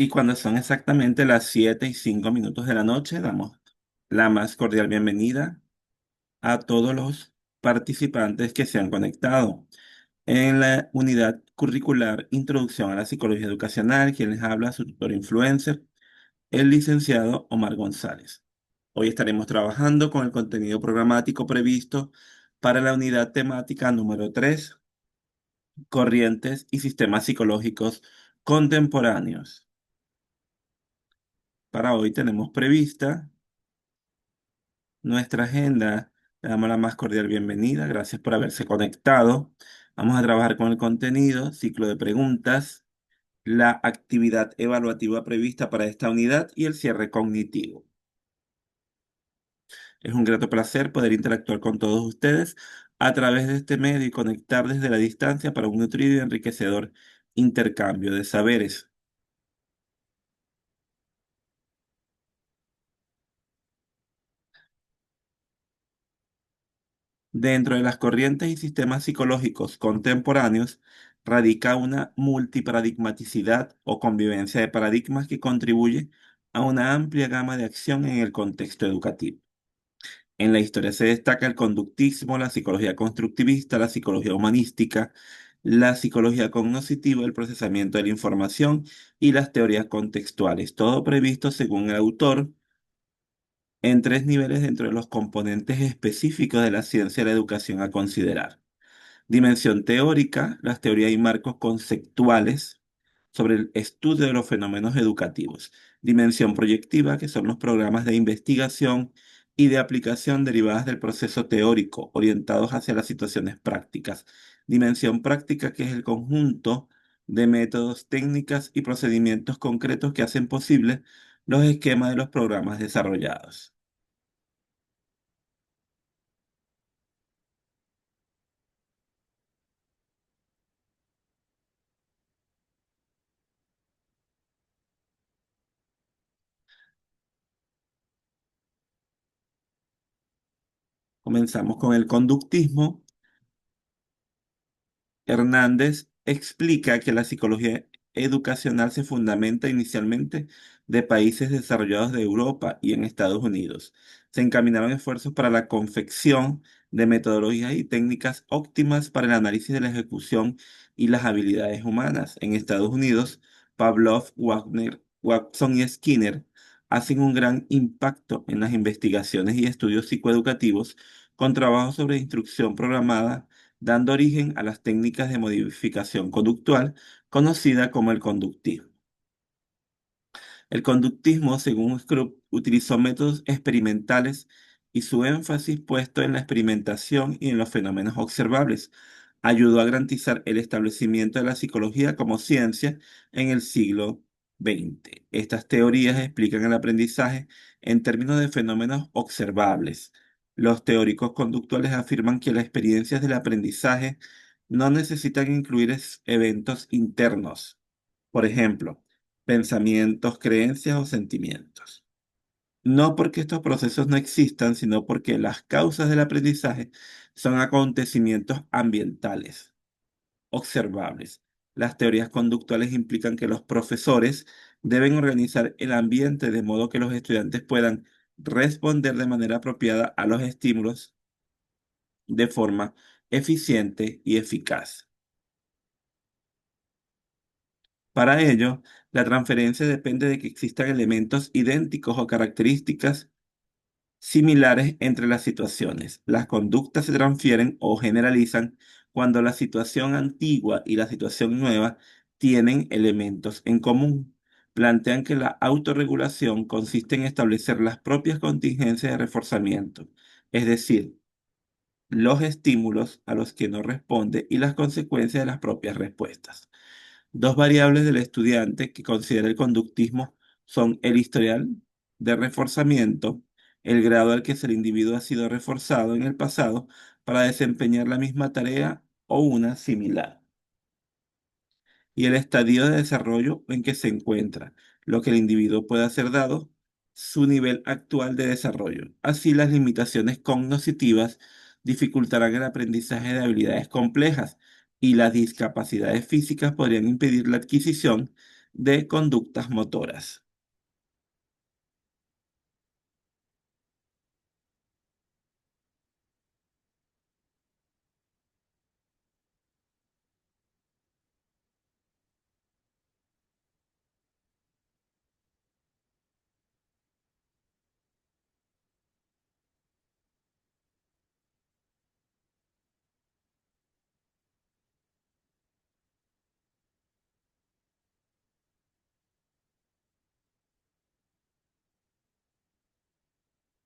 Y cuando son exactamente las 7:05 de la noche, damos la más cordial bienvenida a todos los participantes que se han conectado. En la unidad curricular Introducción a la Psicología Educacional, quien les habla, su tutor influencer, el licenciado Omar González. Hoy estaremos trabajando con el contenido programático previsto para la unidad temática número 3, Corrientes y Sistemas Psicológicos Contemporáneos. Para hoy tenemos prevista nuestra agenda. Le damos la más cordial bienvenida. Gracias por haberse conectado. Vamos a trabajar con el contenido, ciclo de preguntas, la actividad evaluativa prevista para esta unidad y el cierre cognitivo. Es un grato placer poder interactuar con todos ustedes a través de este medio y conectar desde la distancia para un nutrido y enriquecedor intercambio de saberes. Dentro de las corrientes y sistemas psicológicos contemporáneos radica una multiparadigmaticidad o convivencia de paradigmas que contribuye a una amplia gama de acción en el contexto educativo. En la historia se destaca el conductismo, la psicología constructivista, la psicología humanística, la psicología cognitiva, el procesamiento de la información y las teorías contextuales, todo previsto según el autor en tres niveles dentro de los componentes específicos de la ciencia de la educación a considerar. Dimensión teórica, las teorías y marcos conceptuales sobre el estudio de los fenómenos educativos. Dimensión proyectiva, que son los programas de investigación y de aplicación derivadas del proceso teórico, orientados hacia las situaciones prácticas. Dimensión práctica, que es el conjunto de métodos, técnicas y procedimientos concretos que hacen posible los esquemas de los programas desarrollados. Comenzamos con el conductismo. Hernández explica que la psicología educacional se fundamenta inicialmente de países desarrollados de Europa y en Estados Unidos. Se encaminaban esfuerzos para la confección de metodologías y técnicas óptimas para el análisis de la ejecución y las habilidades humanas. En Estados Unidos, Pavlov, Wagner, Watson y Skinner hacen un gran impacto en las investigaciones y estudios psicoeducativos con trabajos sobre instrucción programada, dando origen a las técnicas de modificación conductual conocida como el conductismo. El conductismo, según Scrub, utilizó métodos experimentales y su énfasis puesto en la experimentación y en los fenómenos observables ayudó a garantizar el establecimiento de la psicología como ciencia en el siglo XX. Estas teorías explican el aprendizaje en términos de fenómenos observables. Los teóricos conductuales afirman que las experiencias del aprendizaje no necesitan incluir eventos internos. Por ejemplo, pensamientos, creencias o sentimientos. No porque estos procesos no existan, sino porque las causas del aprendizaje son acontecimientos ambientales, observables. Las teorías conductuales implican que los profesores deben organizar el ambiente de modo que los estudiantes puedan responder de manera apropiada a los estímulos de forma eficiente y eficaz. Para ello, la transferencia depende de que existan elementos idénticos o características similares entre las situaciones. Las conductas se transfieren o generalizan cuando la situación antigua y la situación nueva tienen elementos en común. Plantean que la autorregulación consiste en establecer las propias contingencias de reforzamiento, es decir, los estímulos a los que no responde y las consecuencias de las propias respuestas. Dos variables del estudiante que considera el conductismo son el historial de reforzamiento, el grado al que el individuo ha sido reforzado en el pasado para desempeñar la misma tarea o una similar, y el estadio de desarrollo en que se encuentra, lo que el individuo puede hacer dado su nivel actual de desarrollo. Así, las limitaciones cognitivas dificultarán el aprendizaje de habilidades complejas y las discapacidades físicas podrían impedir la adquisición de conductas motoras.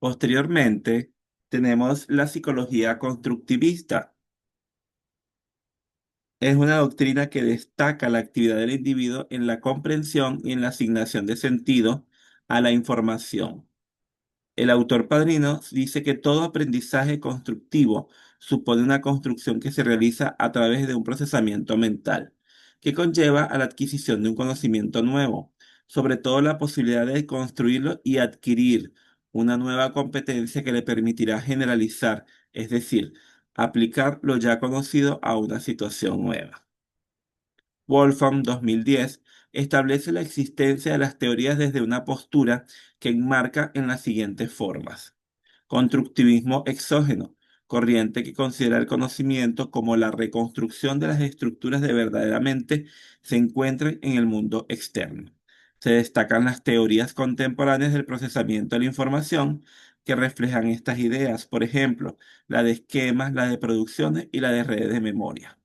Posteriormente, tenemos la psicología constructivista. Es una doctrina que destaca la actividad del individuo en la comprensión y en la asignación de sentido a la información. El autor padrino dice que todo aprendizaje constructivo supone una construcción que se realiza a través de un procesamiento mental, que conlleva a la adquisición de un conocimiento nuevo, sobre todo la posibilidad de construirlo y adquirir una nueva competencia que le permitirá generalizar, es decir, aplicar lo ya conocido a una situación nueva. Wolfram 2010 establece la existencia de las teorías desde una postura que enmarca en las siguientes formas. Constructivismo exógeno, corriente que considera el conocimiento como la reconstrucción de las estructuras de verdaderamente se encuentran en el mundo externo. Se destacan las teorías contemporáneas del procesamiento de la información que reflejan estas ideas, por ejemplo, la de esquemas, la de producciones y la de redes de memoria.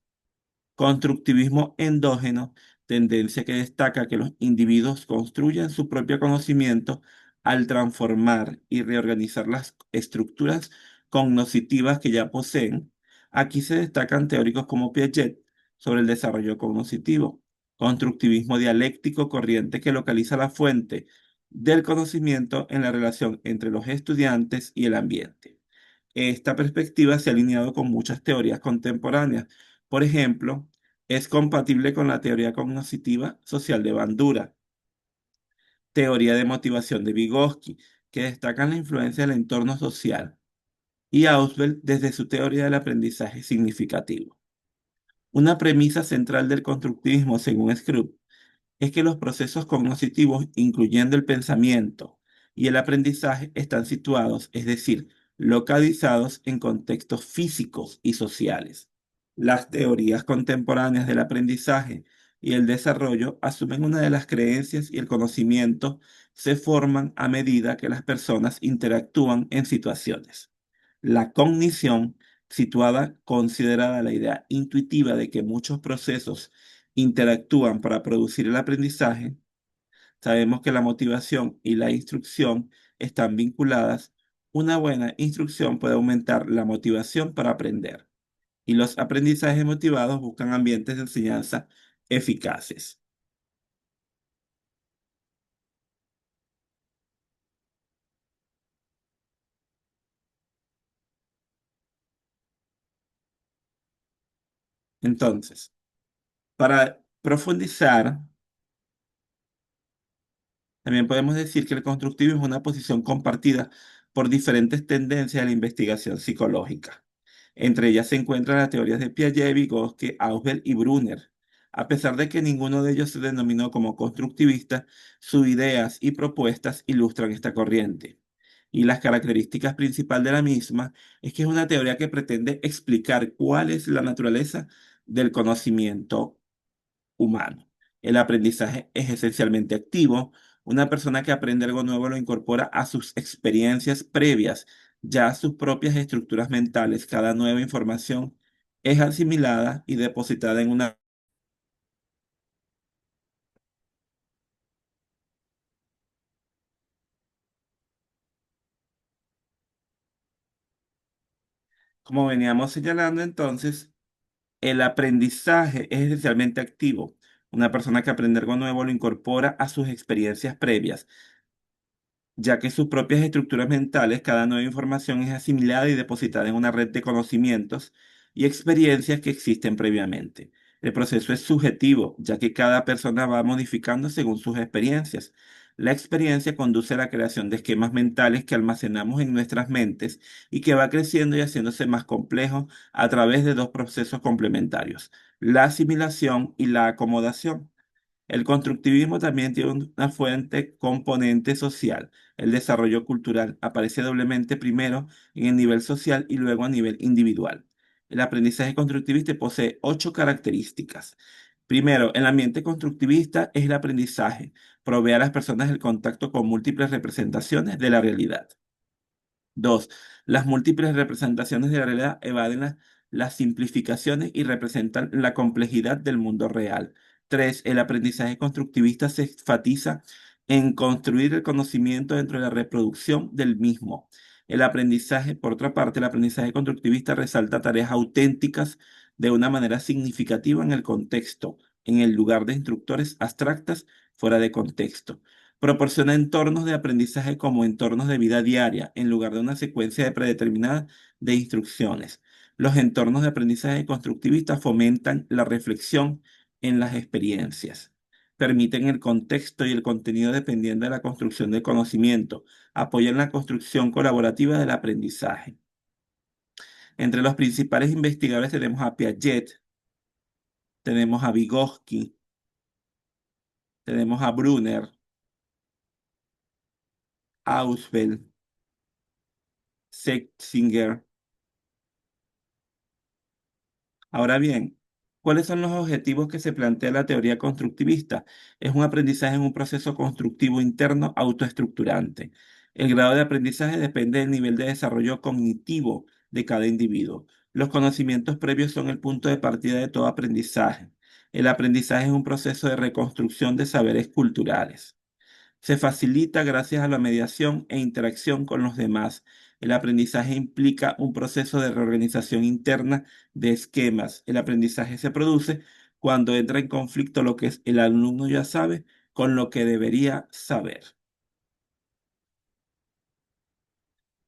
Constructivismo endógeno, tendencia que destaca que los individuos construyen su propio conocimiento al transformar y reorganizar las estructuras cognitivas que ya poseen. Aquí se destacan teóricos como Piaget sobre el desarrollo cognitivo, constructivismo dialéctico, corriente que localiza la fuente del conocimiento en la relación entre los estudiantes y el ambiente. Esta perspectiva se ha alineado con muchas teorías contemporáneas. Por ejemplo, es compatible con la teoría cognitiva social de Bandura, teoría de motivación de Vygotsky, que destacan la influencia del entorno social, y Ausubel desde su teoría del aprendizaje significativo. Una premisa central del constructivismo, según Scrub, es que los procesos cognitivos, incluyendo el pensamiento y el aprendizaje, están situados, es decir, localizados en contextos físicos y sociales. Las teorías contemporáneas del aprendizaje y el desarrollo asumen una de las creencias y el conocimiento se forman a medida que las personas interactúan en situaciones. La cognición, situada, considerada la idea intuitiva de que muchos procesos interactúan para producir el aprendizaje, sabemos que la motivación y la instrucción están vinculadas. Una buena instrucción puede aumentar la motivación para aprender, y los aprendizajes motivados buscan ambientes de enseñanza eficaces. Entonces, para profundizar, también podemos decir que el constructivismo es una posición compartida por diferentes tendencias de la investigación psicológica. Entre ellas se encuentran las teorías de Piaget, Vygotsky, Ausubel y Brunner. A pesar de que ninguno de ellos se denominó como constructivista, sus ideas y propuestas ilustran esta corriente. Y las características principales de la misma es que es una teoría que pretende explicar cuál es la naturaleza del conocimiento humano. El aprendizaje es esencialmente activo. Una persona que aprende algo nuevo lo incorpora a sus experiencias previas, ya a sus propias estructuras mentales. Cada nueva información es asimilada y depositada en una, como veníamos señalando entonces, el aprendizaje es esencialmente activo. Una persona que aprende algo nuevo lo incorpora a sus experiencias previas, ya que sus propias estructuras mentales, cada nueva información es asimilada y depositada en una red de conocimientos y experiencias que existen previamente. El proceso es subjetivo, ya que cada persona va modificando según sus experiencias. La experiencia conduce a la creación de esquemas mentales que almacenamos en nuestras mentes y que va creciendo y haciéndose más complejo a través de dos procesos complementarios, la asimilación y la acomodación. El constructivismo también tiene una fuerte componente social. El desarrollo cultural aparece doblemente primero en el nivel social y luego a nivel individual. El aprendizaje constructivista posee 8 características. Primero, el ambiente constructivista es el aprendizaje. Provee a las personas el contacto con múltiples representaciones de la realidad. Dos, las múltiples representaciones de la realidad evaden las simplificaciones y representan la complejidad del mundo real. Tres, el aprendizaje constructivista se enfatiza en construir el conocimiento dentro de la reproducción del mismo. Por otra parte, el aprendizaje constructivista resalta tareas auténticas de una manera significativa en el contexto, en el lugar de instructores abstractas fuera de contexto. Proporciona entornos de aprendizaje como entornos de vida diaria, en lugar de una secuencia de predeterminada de instrucciones. Los entornos de aprendizaje constructivistas fomentan la reflexión en las experiencias. Permiten el contexto y el contenido dependiendo de la construcción del conocimiento. Apoyan la construcción colaborativa del aprendizaje. Entre los principales investigadores tenemos a Piaget, tenemos a Vygotsky, tenemos a Brunner, Ausubel, Setzinger. Ahora bien, ¿cuáles son los objetivos que se plantea la teoría constructivista? Es un aprendizaje en un proceso constructivo interno autoestructurante. El grado de aprendizaje depende del nivel de desarrollo cognitivo de cada individuo. Los conocimientos previos son el punto de partida de todo aprendizaje. El aprendizaje es un proceso de reconstrucción de saberes culturales. Se facilita gracias a la mediación e interacción con los demás. El aprendizaje implica un proceso de reorganización interna de esquemas. El aprendizaje se produce cuando entra en conflicto lo que el alumno ya sabe con lo que debería saber.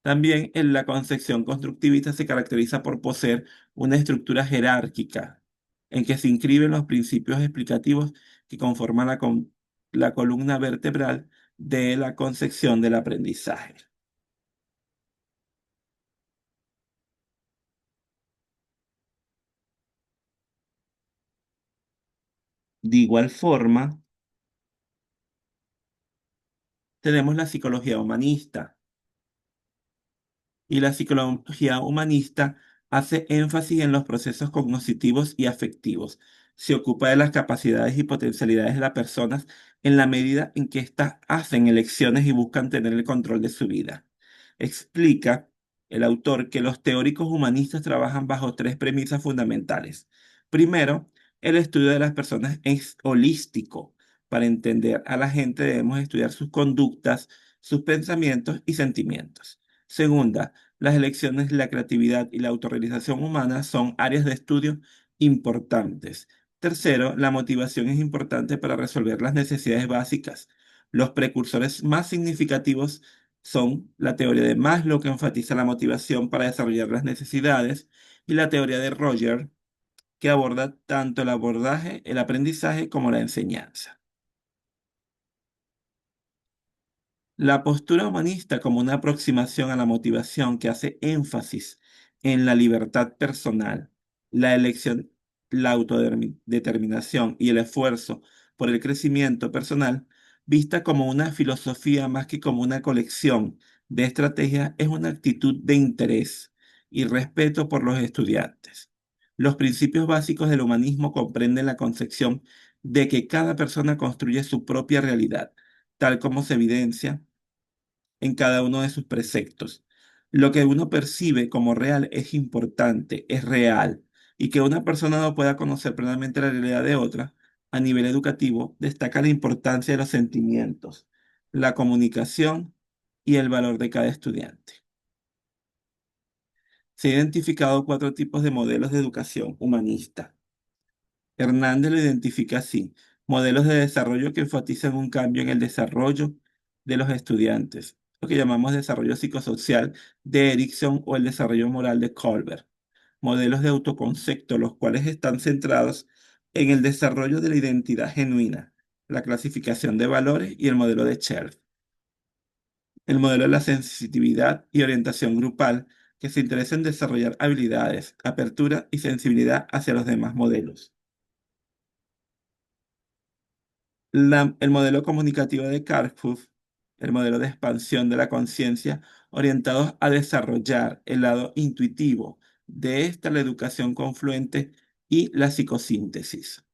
También en la concepción constructivista se caracteriza por poseer una estructura jerárquica en que se inscriben los principios explicativos que conforman la columna vertebral de la concepción del aprendizaje. De igual forma, tenemos la psicología humanista. Y la psicología humanista hace énfasis en los procesos cognitivos y afectivos. Se ocupa de las capacidades y potencialidades de las personas en la medida en que éstas hacen elecciones y buscan tener el control de su vida. Explica el autor que los teóricos humanistas trabajan bajo 3 premisas fundamentales. Primero, el estudio de las personas es holístico. Para entender a la gente debemos estudiar sus conductas, sus pensamientos y sentimientos. Segunda, las elecciones, la creatividad y la autorrealización humana son áreas de estudio importantes. Tercero, la motivación es importante para resolver las necesidades básicas. Los precursores más significativos son la teoría de Maslow, que enfatiza la motivación para desarrollar las necesidades, y la teoría de Roger, que aborda tanto el abordaje, el aprendizaje como la enseñanza. La postura humanista como una aproximación a la motivación que hace énfasis en la libertad personal, la elección, la autodeterminación y el esfuerzo por el crecimiento personal, vista como una filosofía más que como una colección de estrategias, es una actitud de interés y respeto por los estudiantes. Los principios básicos del humanismo comprenden la concepción de que cada persona construye su propia realidad, tal como se evidencia en cada uno de sus preceptos. Lo que uno percibe como real es importante, es real, y que una persona no pueda conocer plenamente la realidad de otra, a nivel educativo, destaca la importancia de los sentimientos, la comunicación y el valor de cada estudiante. Se han identificado 4 tipos de modelos de educación humanista. Hernández lo identifica así: modelos de desarrollo que enfatizan un cambio en el desarrollo de los estudiantes, lo que llamamos desarrollo psicosocial de Erickson o el desarrollo moral de Colbert. Modelos de autoconcepto, los cuales están centrados en el desarrollo de la identidad genuina, la clasificación de valores y el modelo de Shelf. El modelo de la sensitividad y orientación grupal, que se interesa en desarrollar habilidades, apertura y sensibilidad hacia los demás modelos. El modelo comunicativo de Karpov, el modelo de expansión de la conciencia, orientados a desarrollar el lado intuitivo de esta, la educación confluente y la psicosíntesis.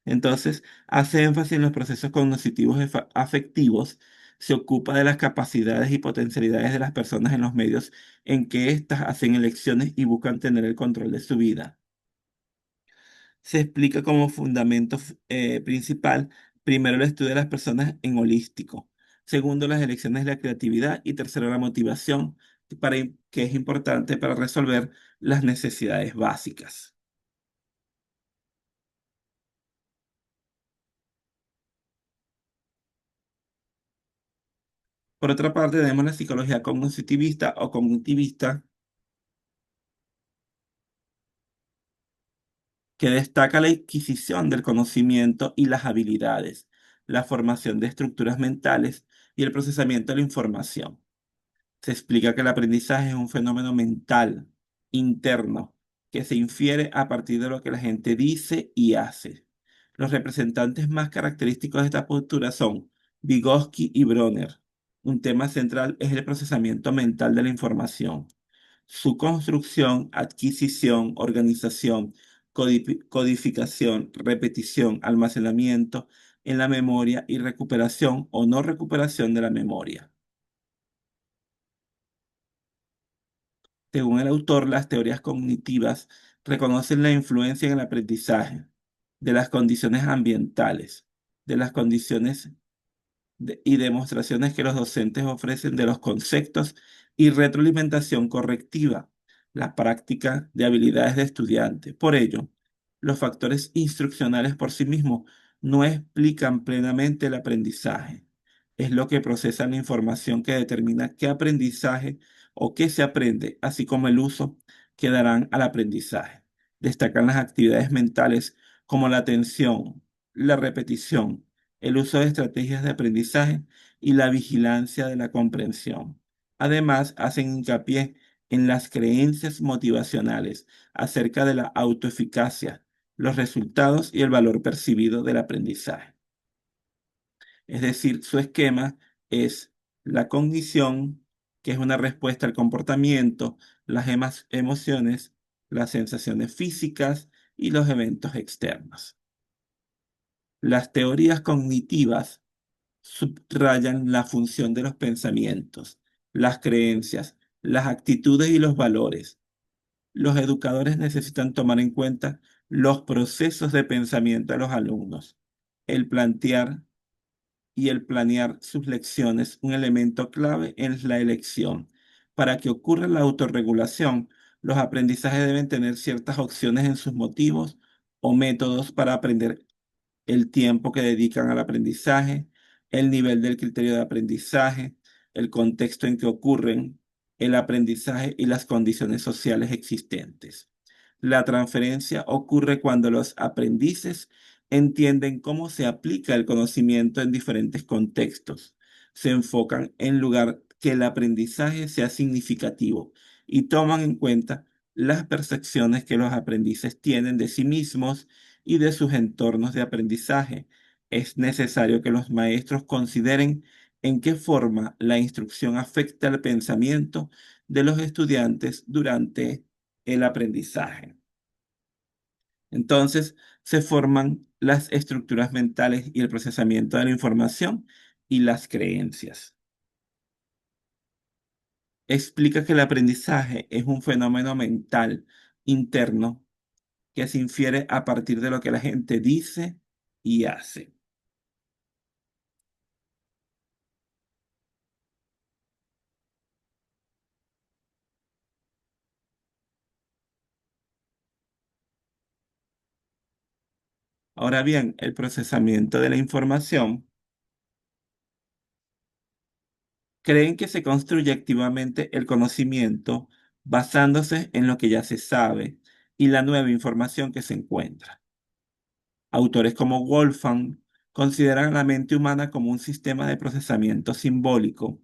Entonces, hace énfasis en los procesos cognitivos afectivos, se ocupa de las capacidades y potencialidades de las personas en los medios en que éstas hacen elecciones y buscan tener el control de su vida. Se explica como fundamento principal, primero el estudio de las personas en holístico, segundo las elecciones de la creatividad y tercero la motivación, que es importante para resolver las necesidades básicas. Por otra parte, tenemos la psicología cognitivista o cognitivista, que destaca la adquisición del conocimiento y las habilidades, la formación de estructuras mentales y el procesamiento de la información. Se explica que el aprendizaje es un fenómeno mental interno que se infiere a partir de lo que la gente dice y hace. Los representantes más característicos de esta postura son Vygotsky y Bronner. Un tema central es el procesamiento mental de la información, su construcción, adquisición, organización, codificación, repetición, almacenamiento en la memoria y recuperación o no recuperación de la memoria. Según el autor, las teorías cognitivas reconocen la influencia en el aprendizaje de las condiciones ambientales, de las condiciones y demostraciones que los docentes ofrecen de los conceptos y retroalimentación correctiva, la práctica de habilidades de estudiante. Por ello, los factores instruccionales por sí mismos no explican plenamente el aprendizaje. Es lo que procesa la información que determina qué aprendizaje o qué se aprende, así como el uso que darán al aprendizaje. Destacan las actividades mentales como la atención, la repetición, el uso de estrategias de aprendizaje y la vigilancia de la comprensión. Además, hacen hincapié en las creencias motivacionales acerca de la autoeficacia, los resultados y el valor percibido del aprendizaje. Es decir, su esquema es la cognición, que es una respuesta al comportamiento, las emociones, las sensaciones físicas y los eventos externos. Las teorías cognitivas subrayan la función de los pensamientos, las creencias, las actitudes y los valores. Los educadores necesitan tomar en cuenta los procesos de pensamiento de los alumnos, el plantear y el planear sus lecciones, un elemento clave en la elección. Para que ocurra la autorregulación, los aprendizajes deben tener ciertas opciones en sus motivos o métodos para aprender, el tiempo que dedican al aprendizaje, el nivel del criterio de aprendizaje, el contexto en que ocurren el aprendizaje y las condiciones sociales existentes. La transferencia ocurre cuando los aprendices entienden cómo se aplica el conocimiento en diferentes contextos. Se enfocan en lugar que el aprendizaje sea significativo y toman en cuenta las percepciones que los aprendices tienen de sí mismos y de sus entornos de aprendizaje. Es necesario que los maestros consideren en qué forma la instrucción afecta el pensamiento de los estudiantes durante el aprendizaje. Entonces, se forman las estructuras mentales y el procesamiento de la información y las creencias. Explica que el aprendizaje es un fenómeno mental interno que se infiere a partir de lo que la gente dice y hace. Ahora bien, el procesamiento de la información, creen que se construye activamente el conocimiento basándose en lo que ya se sabe y la nueva información que se encuentra. Autores como Wolfgang consideran la mente humana como un sistema de procesamiento simbólico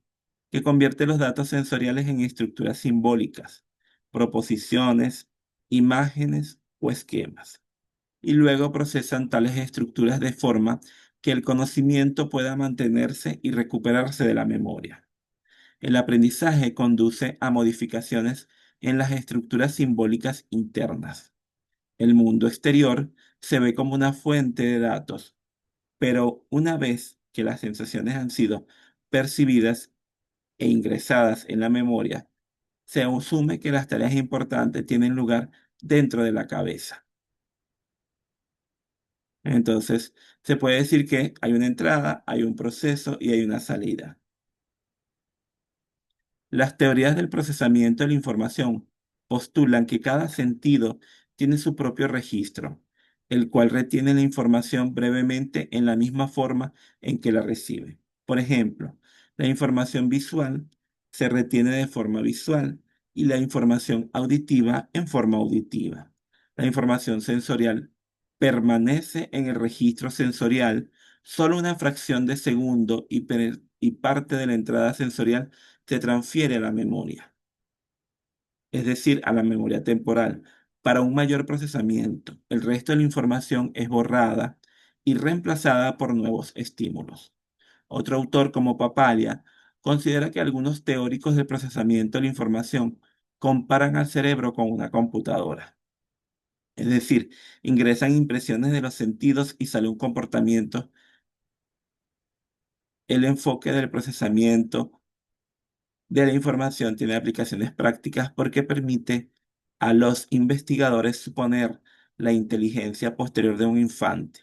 que convierte los datos sensoriales en estructuras simbólicas, proposiciones, imágenes o esquemas, y luego procesan tales estructuras de forma que el conocimiento pueda mantenerse y recuperarse de la memoria. El aprendizaje conduce a modificaciones en las estructuras simbólicas internas. El mundo exterior se ve como una fuente de datos, pero una vez que las sensaciones han sido percibidas e ingresadas en la memoria, se asume que las tareas importantes tienen lugar dentro de la cabeza. Entonces, se puede decir que hay una entrada, hay un proceso y hay una salida. Las teorías del procesamiento de la información postulan que cada sentido tiene su propio registro, el cual retiene la información brevemente en la misma forma en que la recibe. Por ejemplo, la información visual se retiene de forma visual y la información auditiva en forma auditiva. La información sensorial permanece en el registro sensorial solo una fracción de segundo y parte de la entrada sensorial se transfiere a la memoria, es decir, a la memoria temporal, para un mayor procesamiento. El resto de la información es borrada y reemplazada por nuevos estímulos. Otro autor como Papalia considera que algunos teóricos del procesamiento de la información comparan al cerebro con una computadora. Es decir, ingresan impresiones de los sentidos y sale un comportamiento. El enfoque del procesamiento de la información tiene aplicaciones prácticas porque permite a los investigadores suponer la inteligencia posterior de un infante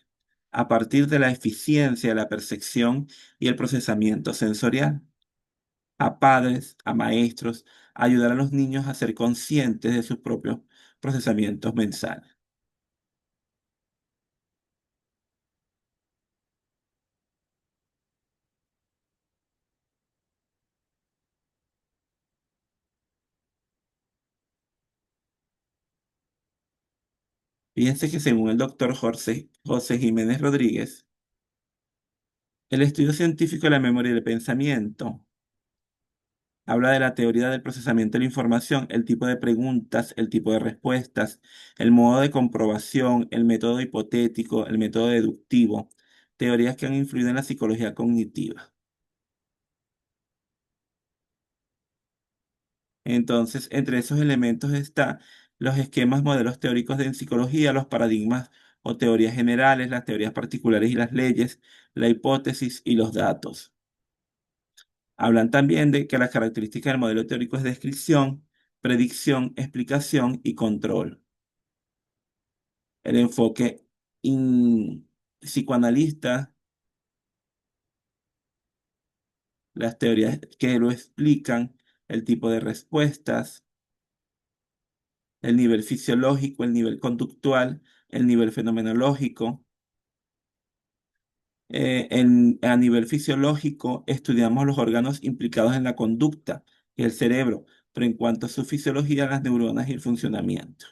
a partir de la eficiencia de la percepción y el procesamiento sensorial. A padres, a maestros, a ayudar a los niños a ser conscientes de sus propios procesamientos mentales. Fíjense que según el doctor José Jiménez Rodríguez, el estudio científico de la memoria y del pensamiento habla de la teoría del procesamiento de la información, el tipo de preguntas, el tipo de respuestas, el modo de comprobación, el método hipotético, el método deductivo, teorías que han influido en la psicología cognitiva. Entonces, entre esos elementos están los esquemas, modelos teóricos de psicología, los paradigmas o teorías generales, las teorías particulares y las leyes, la hipótesis y los datos. Hablan también de que las características del modelo teórico es descripción, predicción, explicación y control. El enfoque psicoanalista, las teorías que lo explican, el tipo de respuestas, el nivel fisiológico, el nivel conductual, el nivel fenomenológico. A nivel fisiológico, estudiamos los órganos implicados en la conducta, y el cerebro, pero en cuanto a su fisiología, las neuronas y el funcionamiento.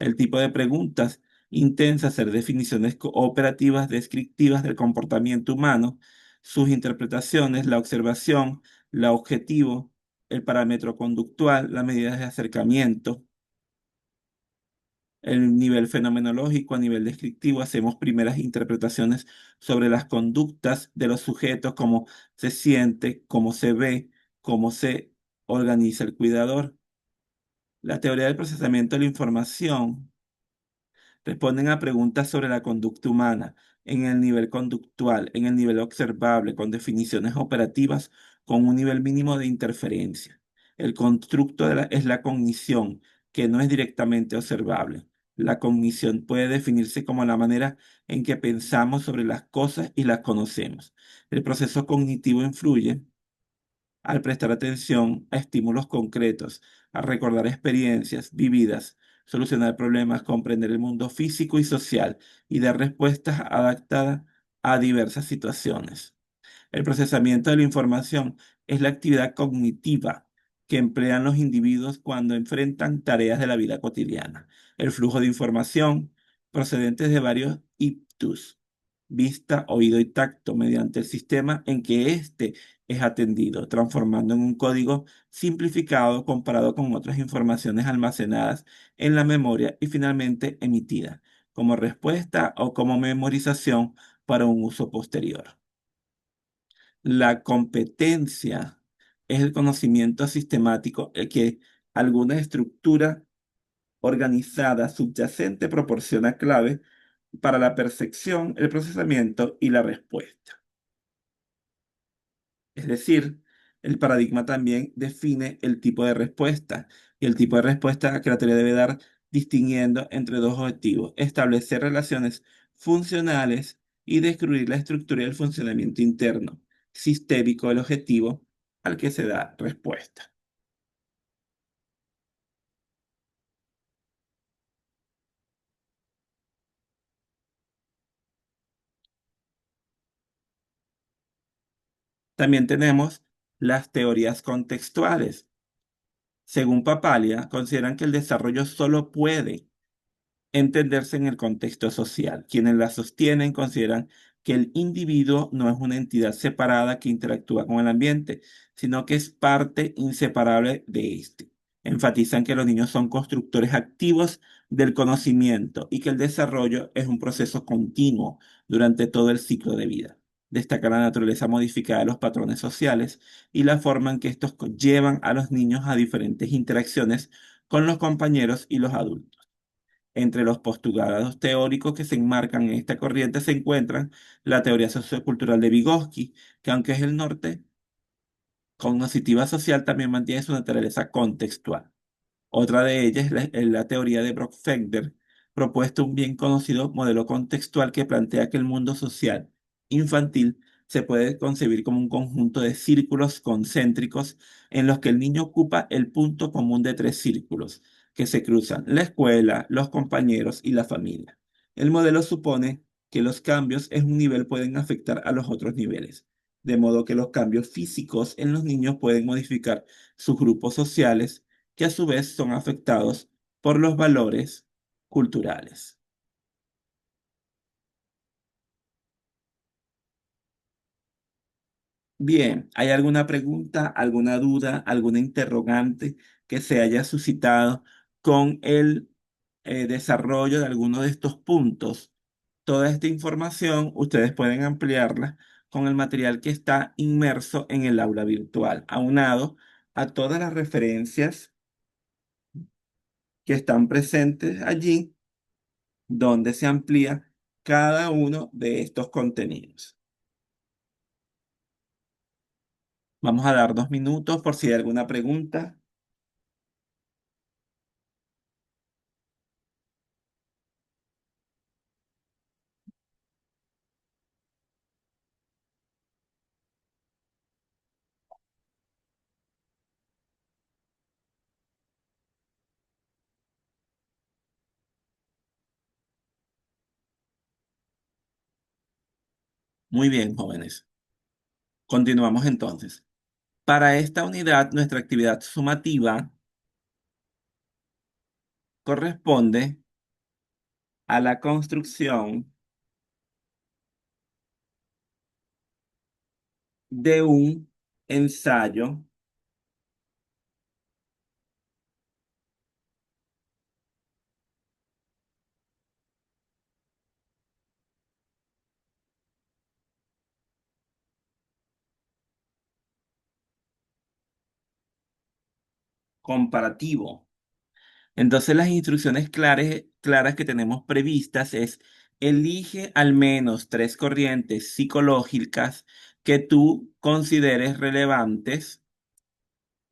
El tipo de preguntas intenta hacer definiciones cooperativas descriptivas del comportamiento humano, sus interpretaciones, la observación, la objetivo, el parámetro conductual, las medidas de acercamiento, el nivel fenomenológico, a nivel descriptivo, hacemos primeras interpretaciones sobre las conductas de los sujetos, cómo se siente, cómo se ve, cómo se organiza el cuidador. La teoría del procesamiento de la información responden a preguntas sobre la conducta humana en el nivel conductual, en el nivel observable, con definiciones operativas, con un nivel mínimo de interferencia. El constructo es la cognición, que no es directamente observable. La cognición puede definirse como la manera en que pensamos sobre las cosas y las conocemos. El proceso cognitivo influye al prestar atención a estímulos concretos, a recordar experiencias vividas, solucionar problemas, comprender el mundo físico y social y dar respuestas adaptadas a diversas situaciones. El procesamiento de la información es la actividad cognitiva que emplean los individuos cuando enfrentan tareas de la vida cotidiana. El flujo de información procedentes de varios ictus, vista, oído y tacto, mediante el sistema en que éste es atendido, transformando en un código simplificado comparado con otras informaciones almacenadas en la memoria y finalmente emitida, como respuesta o como memorización para un uso posterior. La competencia es el conocimiento sistemático el que alguna estructura organizada subyacente proporciona clave para la percepción, el procesamiento y la respuesta. Es decir, el paradigma también define el tipo de respuesta y el tipo de respuesta que la teoría debe dar distinguiendo entre dos objetivos: establecer relaciones funcionales y describir la estructura y el funcionamiento interno sistémico del objetivo al que se da respuesta. También tenemos las teorías contextuales. Según Papalia, consideran que el desarrollo solo puede entenderse en el contexto social. Quienes la sostienen consideran que el individuo no es una entidad separada que interactúa con el ambiente, sino que es parte inseparable de éste. Enfatizan que los niños son constructores activos del conocimiento y que el desarrollo es un proceso continuo durante todo el ciclo de vida. Destaca la naturaleza modificada de los patrones sociales y la forma en que estos llevan a los niños a diferentes interacciones con los compañeros y los adultos. Entre los postulados teóricos que se enmarcan en esta corriente se encuentran la teoría sociocultural de Vygotsky, que aunque es el norte cognitiva social, también mantiene su naturaleza contextual. Otra de ellas es la teoría de Brock-Fender, propuesto un bien conocido modelo contextual que plantea que el mundo social infantil se puede concebir como un conjunto de círculos concéntricos en los que el niño ocupa el punto común de tres círculos que se cruzan: la escuela, los compañeros y la familia. El modelo supone que los cambios en un nivel pueden afectar a los otros niveles, de modo que los cambios físicos en los niños pueden modificar sus grupos sociales, que a su vez son afectados por los valores culturales. Bien, ¿hay alguna pregunta, alguna duda, alguna interrogante que se haya suscitado con el desarrollo de alguno de estos puntos? Toda esta información ustedes pueden ampliarla con el material que está inmerso en el aula virtual, aunado a todas las referencias que están presentes allí, donde se amplía cada uno de estos contenidos. Vamos a dar 2 minutos por si hay alguna pregunta. Muy bien, jóvenes. Continuamos entonces. Para esta unidad, nuestra actividad sumativa corresponde a la construcción de un ensayo comparativo. Entonces, las instrucciones claras que tenemos previstas es: elige al menos tres corrientes psicológicas que tú consideres relevantes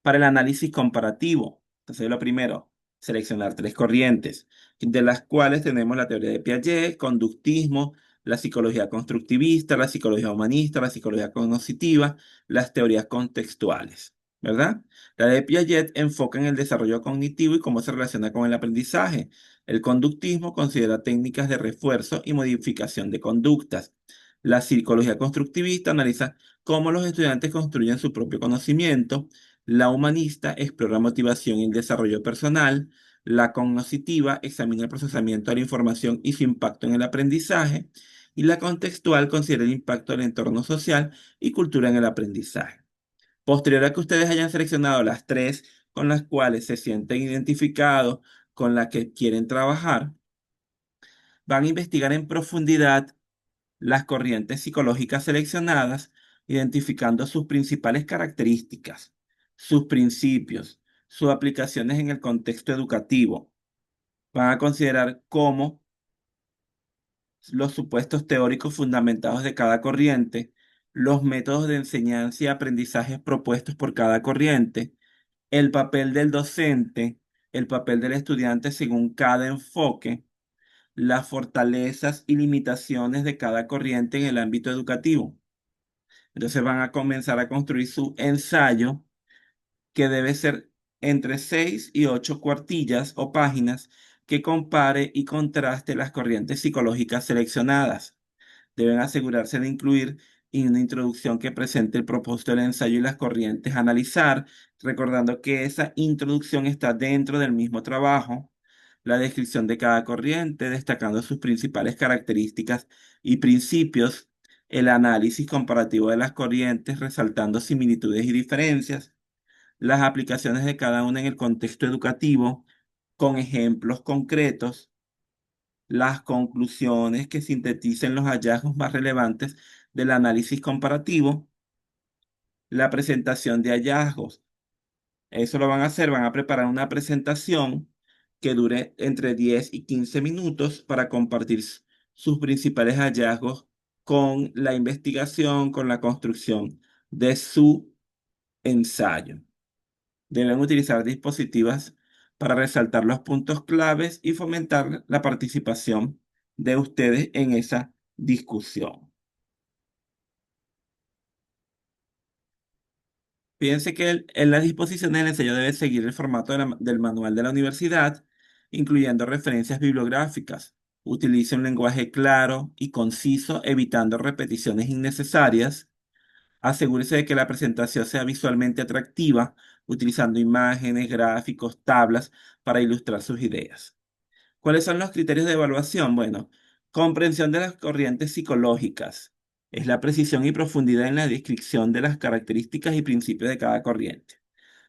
para el análisis comparativo. Entonces, lo primero, seleccionar tres corrientes, de las cuales tenemos la teoría de Piaget, conductismo, la psicología constructivista, la psicología humanista, la psicología cognitiva, las teorías contextuales, ¿verdad? La de Piaget enfoca en el desarrollo cognitivo y cómo se relaciona con el aprendizaje. El conductismo considera técnicas de refuerzo y modificación de conductas. La psicología constructivista analiza cómo los estudiantes construyen su propio conocimiento. La humanista explora la motivación y el desarrollo personal. La cognitiva examina el procesamiento de la información y su impacto en el aprendizaje. Y la contextual considera el impacto del entorno social y cultura en el aprendizaje. Posterior a que ustedes hayan seleccionado las tres con las cuales se sienten identificados, con las que quieren trabajar, Van a investigar en profundidad las corrientes psicológicas seleccionadas, identificando sus principales características, sus principios, sus aplicaciones en el contexto educativo. Van a considerar cómo los supuestos teóricos fundamentados de cada corriente, los métodos de enseñanza y aprendizaje propuestos por cada corriente, el papel del docente, el papel del estudiante según cada enfoque, las fortalezas y limitaciones de cada corriente en el ámbito educativo. Entonces van a comenzar a construir su ensayo, que debe ser entre 6 y 8 cuartillas o páginas, que compare y contraste las corrientes psicológicas seleccionadas. Deben asegurarse de incluir una introducción que presente el propósito del ensayo y las corrientes a analizar, recordando que esa introducción está dentro del mismo trabajo. La descripción de cada corriente, destacando sus principales características y principios. El análisis comparativo de las corrientes, resaltando similitudes y diferencias. Las aplicaciones de cada una en el contexto educativo, con ejemplos concretos. Las conclusiones que sinteticen los hallazgos más relevantes del análisis comparativo. La presentación de hallazgos. Eso lo van a hacer, van a preparar una presentación que dure entre 10 y 15 minutos para compartir sus principales hallazgos con la investigación, con la construcción de su ensayo. Deben utilizar dispositivos para resaltar los puntos claves y fomentar la participación de ustedes en esa discusión. Fíjense que en las disposiciones del ensayo debe seguir el formato del manual de la universidad, incluyendo referencias bibliográficas. Utilice un lenguaje claro y conciso, evitando repeticiones innecesarias. Asegúrese de que la presentación sea visualmente atractiva, utilizando imágenes, gráficos, tablas para ilustrar sus ideas. ¿Cuáles son los criterios de evaluación? Bueno, comprensión de las corrientes psicológicas. Es la precisión y profundidad en la descripción de las características y principios de cada corriente.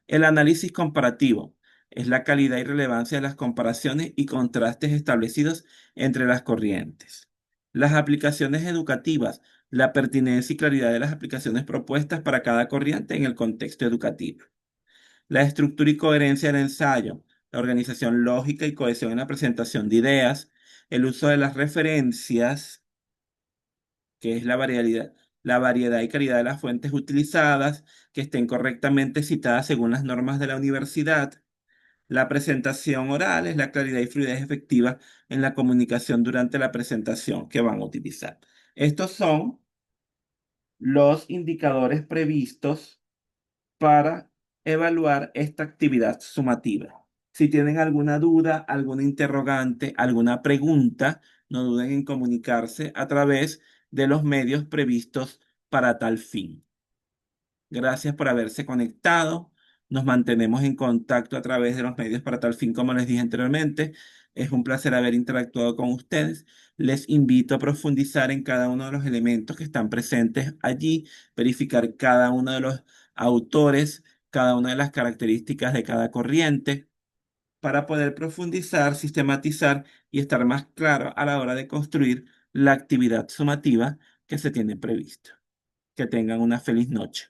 El análisis comparativo. Es la calidad y relevancia de las comparaciones y contrastes establecidos entre las corrientes. Las aplicaciones educativas. La pertinencia y claridad de las aplicaciones propuestas para cada corriente en el contexto educativo. La estructura y coherencia del ensayo, la organización lógica y cohesión en la presentación de ideas, el uso de las referencias, que es la variedad y calidad de las fuentes utilizadas, que estén correctamente citadas según las normas de la universidad. La presentación oral es la claridad y fluidez efectiva en la comunicación durante la presentación que van a utilizar. Estos son los indicadores previstos para evaluar esta actividad sumativa. Si tienen alguna duda, alguna interrogante, alguna pregunta, no duden en comunicarse a través de los medios previstos para tal fin. Gracias por haberse conectado. Nos mantenemos en contacto a través de los medios para tal fin, como les dije anteriormente. Es un placer haber interactuado con ustedes. Les invito a profundizar en cada uno de los elementos que están presentes allí, verificar cada uno de los autores, cada una de las características de cada corriente, para poder profundizar, sistematizar y estar más claro a la hora de construir la actividad sumativa que se tiene previsto. Que tengan una feliz noche.